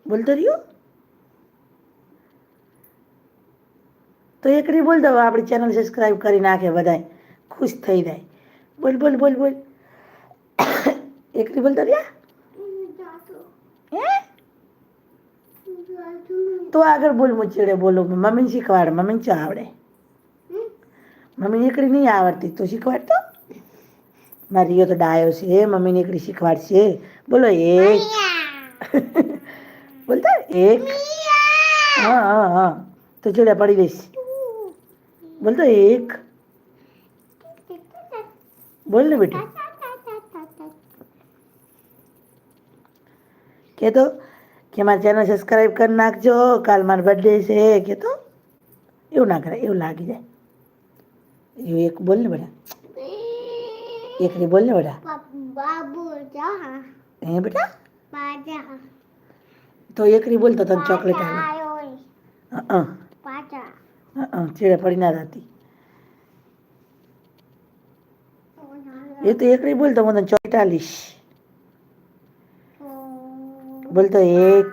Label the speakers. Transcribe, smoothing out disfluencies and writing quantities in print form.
Speaker 1: બોલતો રહ્યો તો એકડી બોલ દો, આપણી ચેનલ સબસ્ક્રાઈબ કરી નાખે બધાય, ખુશ થઈ જાય. બોલ બોલ બોલ બોલ એકડી બોલતો રહ્યા હે તો આગળ બોલ, મુચેડે બોલો. મમ્મીને શીખવાડ, મમ્મીને ચા આવડે. મમ્મીને એકડી નહીં આવડતી તો શીખવાડ તો. મારીઓ તો ડાયો છે, મમ્મીને એકડી શીખવાડશે. બોલો એક બોલતા એક. હા હા હા તો ચડ્યા પડી દઈશ. બોલતો એક. બોલ ને બેટા. કેતો કે મારી ચેનલ સબસ્ક્રાઈબ કરી નાખજો, કાલ મારો બર્થડે છે કેતો. એવું ના કરે, એવું લાગી જાય. એવું એક બોલ ને બેટા, એકડી બોલ ને બેટા. હે બેટા તો એકડી બોલ તો તને ચોકલેટ આલે. ચેડે પડી ના જતી. એ તો એકડી બોલ તો હું તને ચોકલેટ આલીશ. બોલતો એક.